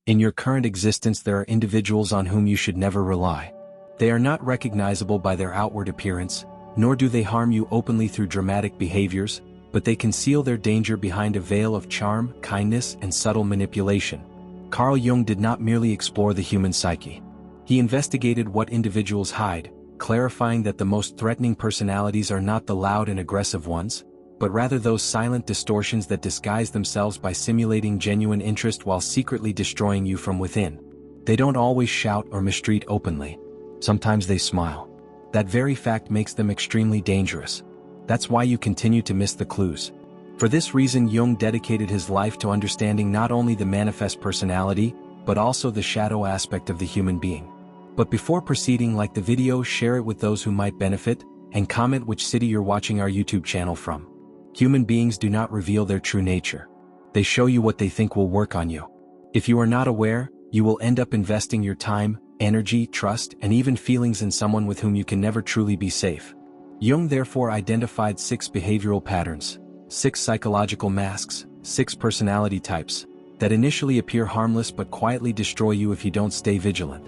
In your current existence, there are individuals on whom you should never rely. They are not recognizable by their outward appearance, nor do they harm you openly through dramatic behaviors, but they conceal their danger behind a veil of charm, kindness, and subtle manipulation. Carl Jung did not merely explore the human psyche. He investigated what individuals hide, clarifying that the most threatening personalities are not the loud and aggressive ones, but rather those silent distortions that disguise themselves by simulating genuine interest while secretly destroying you from within. They don't always shout or mistreat openly. Sometimes they smile. That very fact makes them extremely dangerous. That's why you continue to miss the clues. For this reason, Jung dedicated his life to understanding not only the manifest personality, but also the shadow aspect of the human being. But before proceeding, like the video, share it with those who might benefit, and comment which city you're watching our YouTube channel from. Human beings do not reveal their true nature. They show you what they think will work on you. If you are not aware, you will end up investing your time, energy, trust, and even feelings in someone with whom you can never truly be safe. Jung therefore identified 6 behavioral patterns, 6 psychological masks, 6 personality types, that initially appear harmless but quietly destroy you if you don't stay vigilant.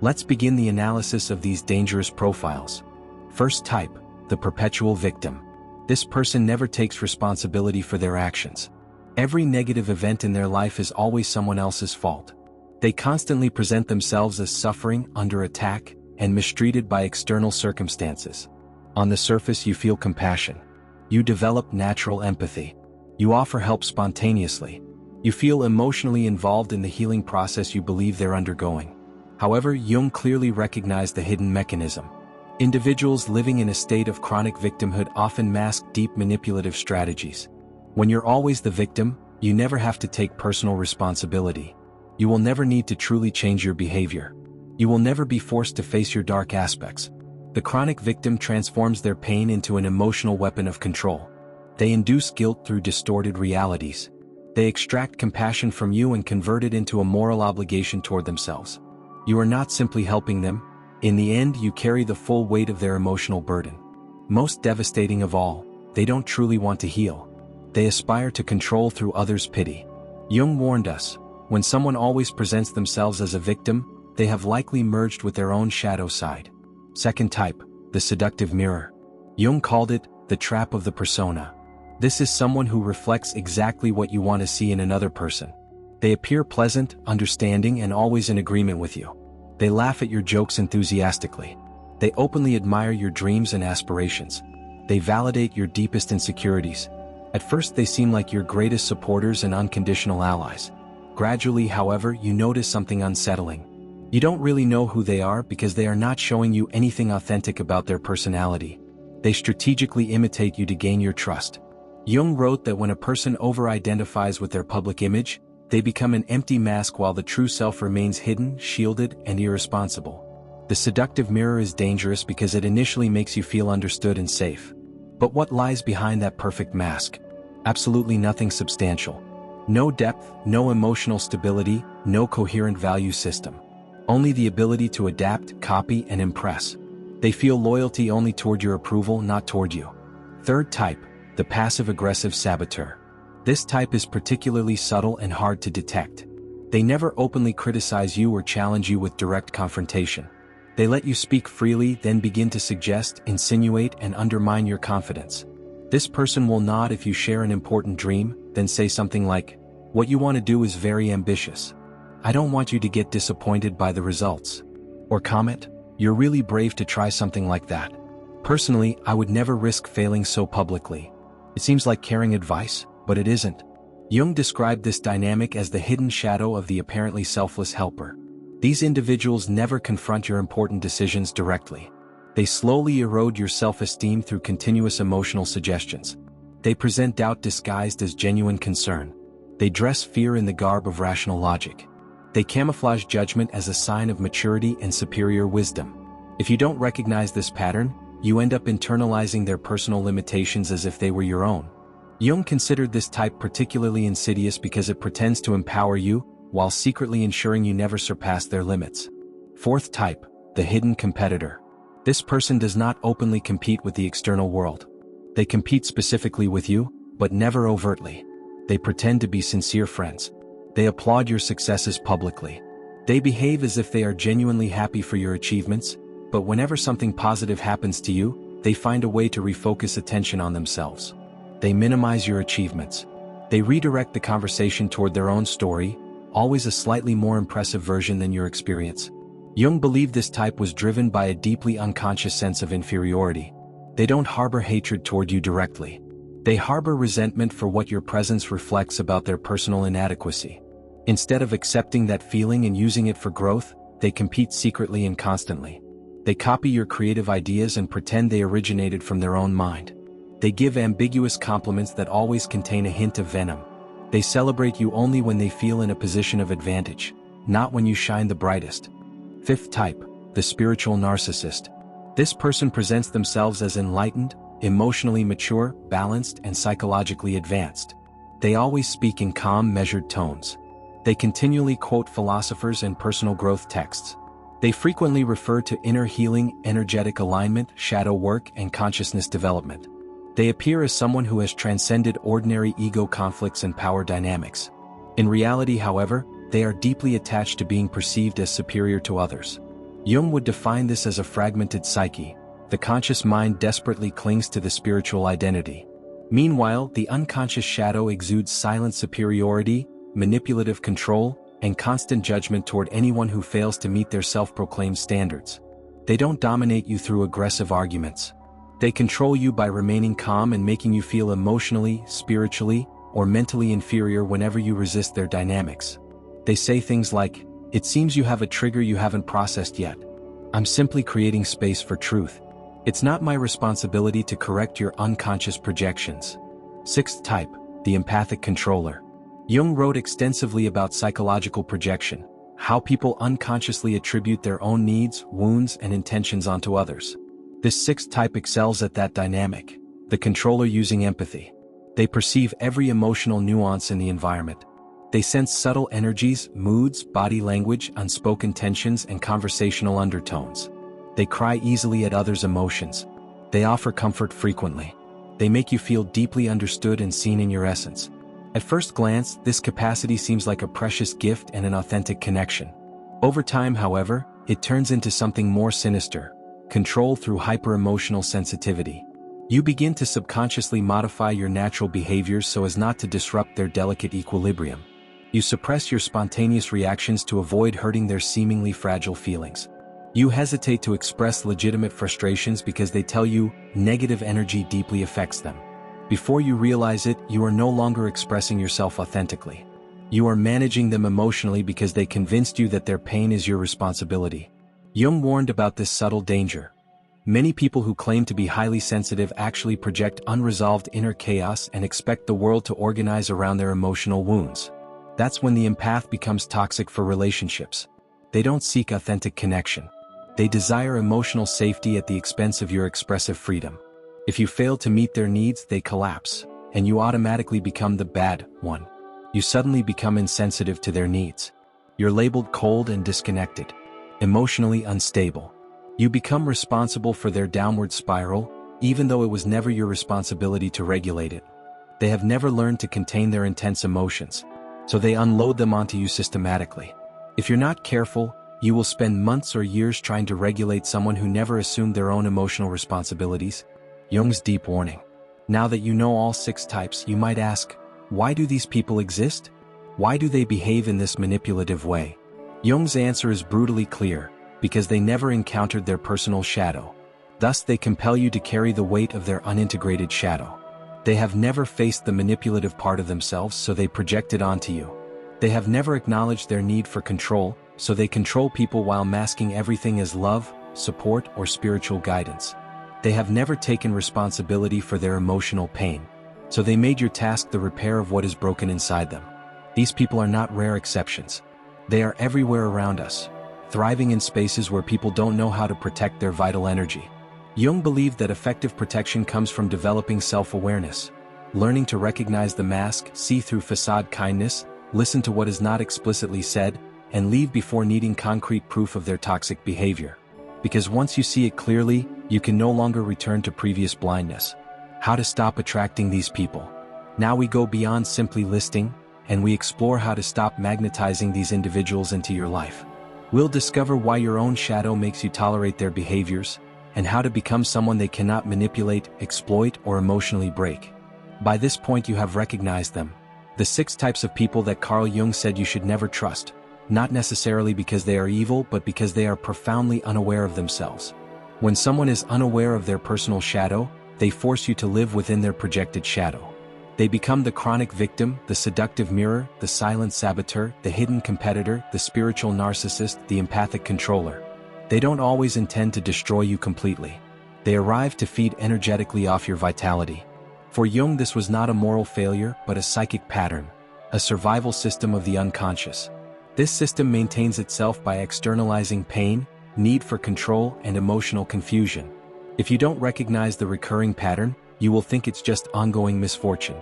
Let's begin the analysis of these dangerous profiles. First type, the perpetual victim. This person never takes responsibility for their actions. Every negative event in their life is always someone else's fault. They constantly present themselves as suffering, under attack, and mistreated by external circumstances. On the surface, you feel compassion. You develop natural empathy. You offer help spontaneously. You feel emotionally involved in the healing process you believe they're undergoing. However, Jung clearly recognized the hidden mechanism. Individuals living in a state of chronic victimhood often mask deep manipulative strategies. When you're always the victim, you never have to take personal responsibility. You will never need to truly change your behavior. You will never be forced to face your dark aspects. The chronic victim transforms their pain into an emotional weapon of control. They induce guilt through distorted realities. They extract compassion from you and convert it into a moral obligation toward themselves. You are not simply helping them. In the end, you carry the full weight of their emotional burden. Most devastating of all, they don't truly want to heal. They aspire to control through others' pity. Jung warned us, when someone always presents themselves as a victim, they have likely merged with their own shadow side. Second type, the seductive mirror. Jung called it the trap of the persona. This is someone who reflects exactly what you want to see in another person. They appear pleasant, understanding, and always in agreement with you. They laugh at your jokes enthusiastically. They openly admire your dreams and aspirations. They validate your deepest insecurities. At first, they seem like your greatest supporters and unconditional allies. Gradually, however, you notice something unsettling. You don't really know who they are because they are not showing you anything authentic about their personality. They strategically imitate you to gain your trust. Jung wrote that when a person over-identifies with their public image, they become an empty mask while the true self remains hidden, shielded, and irresponsible. The seductive mirror is dangerous because it initially makes you feel understood and safe. But what lies behind that perfect mask? Absolutely nothing substantial. No depth, no emotional stability, no coherent value system. Only the ability to adapt, copy, and impress. They feel loyalty only toward your approval, not toward you. Third type, the passive-aggressive saboteur. This type is particularly subtle and hard to detect. They never openly criticize you or challenge you with direct confrontation. They let you speak freely, then begin to suggest, insinuate, and undermine your confidence. This person will nod if you share an important dream, then say something like, "What you want to do is very ambitious. I don't want you to get disappointed by the results." Or comment, "You're really brave to try something like that. Personally, I would never risk failing so publicly." It seems like caring advice, but it isn't. Jung described this dynamic as the hidden shadow of the apparently selfless helper. These individuals never confront your important decisions directly. They slowly erode your self-esteem through continuous emotional suggestions. They present doubt disguised as genuine concern. They dress fear in the garb of rational logic. They camouflage judgment as a sign of maturity and superior wisdom. If you don't recognize this pattern, you end up internalizing their personal limitations as if they were your own. Jung considered this type particularly insidious because it pretends to empower you, while secretly ensuring you never surpass their limits. Fourth type, the hidden competitor. This person does not openly compete with the external world. They compete specifically with you, but never overtly. They pretend to be sincere friends. They applaud your successes publicly. They behave as if they are genuinely happy for your achievements, but whenever something positive happens to you, they find a way to refocus attention on themselves. They minimize your achievements. They redirect the conversation toward their own story, always a slightly more impressive version than your experience. Jung believed this type was driven by a deeply unconscious sense of inferiority. They don't harbor hatred toward you directly. They harbor resentment for what your presence reflects about their personal inadequacy. Instead of accepting that feeling and using it for growth, they compete secretly and constantly. They copy your creative ideas and pretend they originated from their own mind. They give ambiguous compliments that always contain a hint of venom. They celebrate you only when they feel in a position of advantage, not when you shine the brightest. Fifth type, the spiritual narcissist. This person presents themselves as enlightened, emotionally mature, balanced, and psychologically advanced. They always speak in calm, measured tones. They continually quote philosophers and personal growth texts. They frequently refer to inner healing, energetic alignment, shadow work, and consciousness development. They appear as someone who has transcended ordinary ego conflicts and power dynamics. In reality, however, they are deeply attached to being perceived as superior to others. Jung would define this as a fragmented psyche. The conscious mind desperately clings to the spiritual identity. Meanwhile, the unconscious shadow exudes silent superiority, manipulative control, and constant judgment toward anyone who fails to meet their self-proclaimed standards. They don't dominate you through aggressive arguments. They control you by remaining calm and making you feel emotionally, spiritually, or mentally inferior whenever you resist their dynamics. They say things like, "It seems you have a trigger you haven't processed yet. I'm simply creating space for truth. It's not my responsibility to correct your unconscious projections." Sixth type, the empathic controller. Jung wrote extensively about psychological projection, how people unconsciously attribute their own needs, wounds, and intentions onto others. This sixth type excels at that dynamic, the controller using empathy. They perceive every emotional nuance in the environment. They sense subtle energies, moods, body language, unspoken tensions, and conversational undertones. They cry easily at others' emotions. They offer comfort frequently. They make you feel deeply understood and seen in your essence. At first glance, this capacity seems like a precious gift and an authentic connection. Over time, however, it turns into something more sinister: control through hyper-emotional sensitivity. You begin to subconsciously modify your natural behaviors so as not to disrupt their delicate equilibrium. You suppress your spontaneous reactions to avoid hurting their seemingly fragile feelings. You hesitate to express legitimate frustrations because they tell you negative energy deeply affects them. Before you realize it, you are no longer expressing yourself authentically. You are managing them emotionally because they convinced you that their pain is your responsibility. Jung warned about this subtle danger. Many people who claim to be highly sensitive actually project unresolved inner chaos and expect the world to organize around their emotional wounds. That's when the empath becomes toxic for relationships. They don't seek authentic connection. They desire emotional safety at the expense of your expressive freedom. If you fail to meet their needs, they collapse, and you automatically become the bad one. You suddenly become insensitive to their needs. You're labeled cold and disconnected, emotionally unstable. You become responsible for their downward spiral, even though it was never your responsibility to regulate it. They have never learned to contain their intense emotions, so they unload them onto you systematically. If you're not careful, you will spend months or years trying to regulate someone who never assumed their own emotional responsibilities. Jung's deep warning. Now that you know all six types, you might ask, why do these people exist? Why do they behave in this manipulative way? Jung's answer is brutally clear: because they never encountered their personal shadow. Thus they compel you to carry the weight of their unintegrated shadow. They have never faced the manipulative part of themselves, so they project it onto you. They have never acknowledged their need for control, so they control people while masking everything as love, support, or spiritual guidance. They have never taken responsibility for their emotional pain, so they made your task the repair of what is broken inside them. These people are not rare exceptions. They are everywhere around us, thriving in spaces where people don't know how to protect their vital energy. Jung believed that effective protection comes from developing self-awareness, learning to recognize the mask, see through facade kindness, listen to what is not explicitly said, and leave before needing concrete proof of their toxic behavior. Because once you see it clearly, you can no longer return to previous blindness. How to stop attracting these people. Now we go beyond simply listing, and we explore how to stop magnetizing these individuals into your life. We'll discover why your own shadow makes you tolerate their behaviors, and how to become someone they cannot manipulate, exploit, or emotionally break. By this point you have recognized them. The 6 types of people that Carl Jung said you should never trust, not necessarily because they are evil but because they are profoundly unaware of themselves. When someone is unaware of their personal shadow, they force you to live within their projected shadow. They become the chronic victim, the seductive mirror, the silent saboteur, the hidden competitor, the spiritual narcissist, the empathic controller. They don't always intend to destroy you completely. They arrive to feed energetically off your vitality. For Jung, this was not a moral failure but a psychic pattern, a survival system of the unconscious. This system maintains itself by externalizing pain, need for control, and emotional confusion. If you don't recognize the recurring pattern, you will think it's just ongoing misfortune.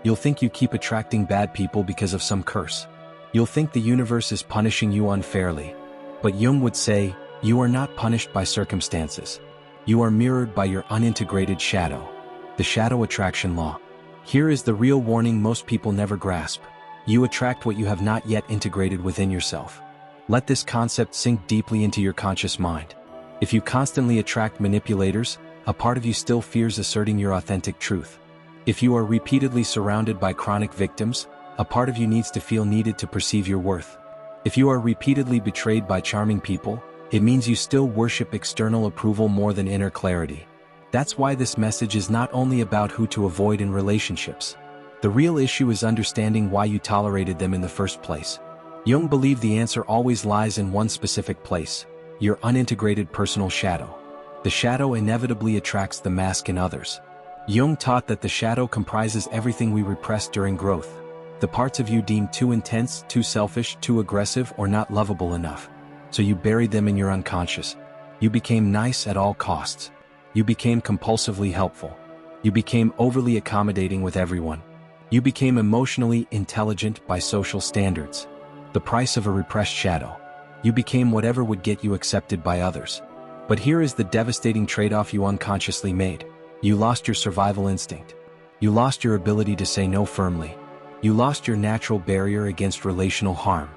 You'll think you keep attracting bad people because of some curse. You'll think the universe is punishing you unfairly. But Jung would say, you are not punished by circumstances. You are mirrored by your unintegrated shadow. The shadow attraction law. Here is the real warning most people never grasp. You attract what you have not yet integrated within yourself. Let this concept sink deeply into your conscious mind. If you constantly attract manipulators, a part of you still fears asserting your authentic truth. If you are repeatedly surrounded by chronic victims, a part of you needs to feel needed to perceive your worth. If you are repeatedly betrayed by charming people, it means you still worship external approval more than inner clarity. That's why this message is not only about who to avoid in relationships. The real issue is understanding why you tolerated them in the first place. Jung believed the answer always lies in one specific place: your unintegrated personal shadow. The shadow inevitably attracts the mask in others. Jung taught that the shadow comprises everything we repress during growth. The parts of you deemed too intense, too selfish, too aggressive, or not lovable enough. So you buried them in your unconscious. You became nice at all costs. You became compulsively helpful. You became overly accommodating with everyone. You became emotionally intelligent by social standards. The price of a repressed shadow. You became whatever would get you accepted by others. But here is the devastating trade-off you unconsciously made. You lost your survival instinct. You lost your ability to say no firmly. You lost your natural barrier against relational harm.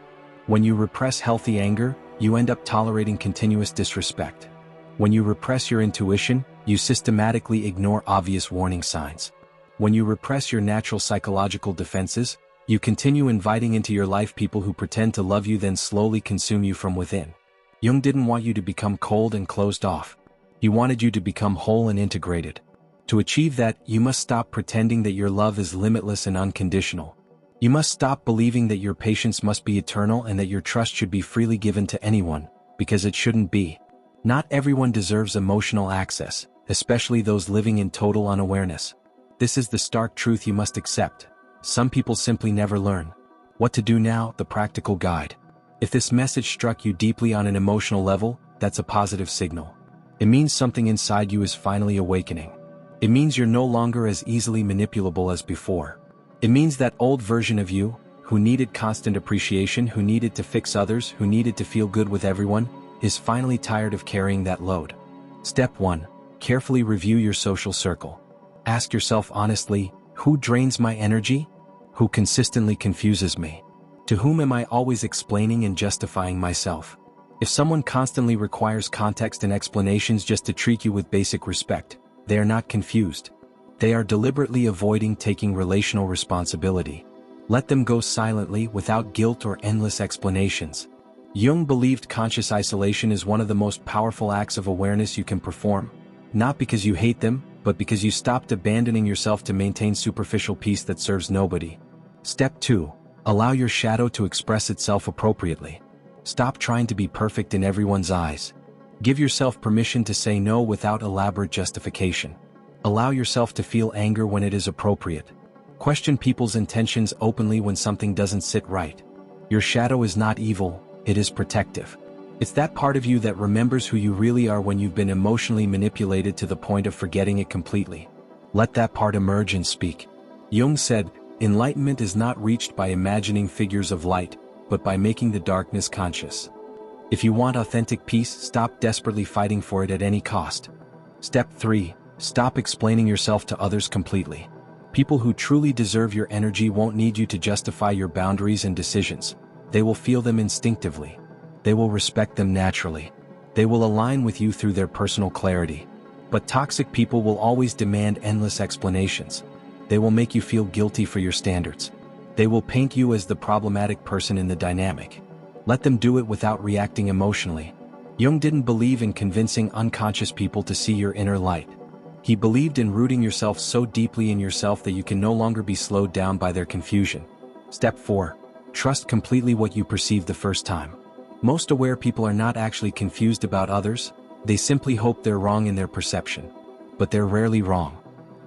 When you repress healthy anger, you end up tolerating continuous disrespect. When you repress your intuition, you systematically ignore obvious warning signs. When you repress your natural psychological defenses, you continue inviting into your life people who pretend to love you then slowly consume you from within. Jung didn't want you to become cold and closed off. He wanted you to become whole and integrated. To achieve that, you must stop pretending that your love is limitless and unconditional. You must stop believing that your patience must be eternal and that your trust should be freely given to anyone, because it shouldn't be. Not everyone deserves emotional access, especially those living in total unawareness. This is the stark truth you must accept. Some people simply never learn. What to do now, the practical guide. If this message struck you deeply on an emotional level, that's a positive signal. It means something inside you is finally awakening. It means you're no longer as easily manipulable as before. It means that old version of you, who needed constant appreciation, who needed to fix others, who needed to feel good with everyone, is finally tired of carrying that load. Step 1. Carefully review your social circle. Ask yourself honestly, who drains my energy? Who consistently confuses me? To whom am I always explaining and justifying myself? If someone constantly requires context and explanations just to treat you with basic respect, they are not confused. They are deliberately avoiding taking relational responsibility. Let them go silently without guilt or endless explanations. Jung believed conscious isolation is one of the most powerful acts of awareness you can perform. Not because you hate them, but because you stopped abandoning yourself to maintain superficial peace that serves nobody. Step 2. Allow your shadow to express itself appropriately. Stop trying to be perfect in everyone's eyes. Give yourself permission to say no without elaborate justification. Allow yourself to feel anger when it is appropriate. Question people's intentions openly when something doesn't sit right. Your shadow is not evil, it is protective. It's that part of you that remembers who you really are when you've been emotionally manipulated to the point of forgetting it completely. Let that part emerge and speak. Jung said, enlightenment is not reached by imagining figures of light, but by making the darkness conscious. If you want authentic peace, stop desperately fighting for it at any cost. Step 3. Stop explaining yourself to others completely. People who truly deserve your energy won't need you to justify your boundaries and decisions. They will feel them instinctively. They will respect them naturally. They will align with you through their personal clarity. But toxic people will always demand endless explanations. They will make you feel guilty for your standards. They will paint you as the problematic person in the dynamic. Let them do it without reacting emotionally. Jung didn't believe in convincing unconscious people to see your inner light. He believed in rooting yourself so deeply in yourself that you can no longer be slowed down by their confusion. Step 4. Trust completely what you perceive the first time. Most aware people are not actually confused about others, they simply hope they're wrong in their perception. But they're rarely wrong.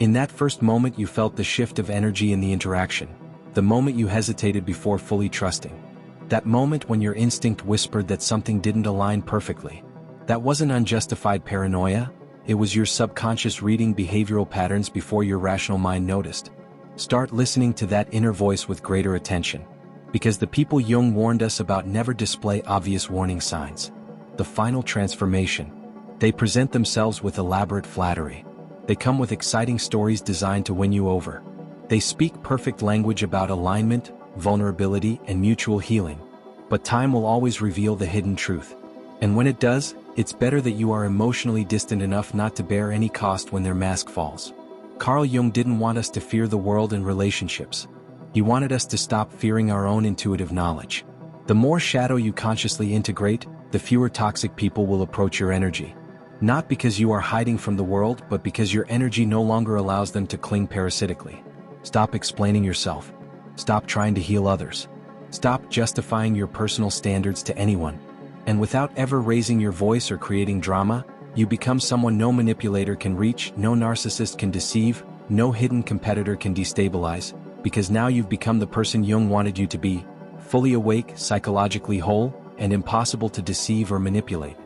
In that first moment you felt the shift of energy in the interaction, the moment you hesitated before fully trusting. That moment when your instinct whispered that something didn't align perfectly. That wasn't unjustified paranoia, it was your subconscious reading behavioral patterns before your rational mind noticed. Start listening to that inner voice with greater attention. Because the people Jung warned us about never display obvious warning signs. The final transformation. They present themselves with elaborate flattery. They come with exciting stories designed to win you over. They speak perfect language about alignment, vulnerability, and mutual healing. But time will always reveal the hidden truth. And when it does, it's better that you are emotionally distant enough not to bear any cost when their mask falls. Carl Jung didn't want us to fear the world and relationships. He wanted us to stop fearing our own intuitive knowledge. The more shadow you consciously integrate, the fewer toxic people will approach your energy. Not because you are hiding from the world, but because your energy no longer allows them to cling parasitically. Stop explaining yourself. Stop trying to heal others. Stop justifying your personal standards to anyone. And without ever raising your voice or creating drama, you become someone no manipulator can reach, no narcissist can deceive, no hidden competitor can destabilize, because now you've become the person Jung wanted you to be, fully awake, psychologically whole, and impossible to deceive or manipulate.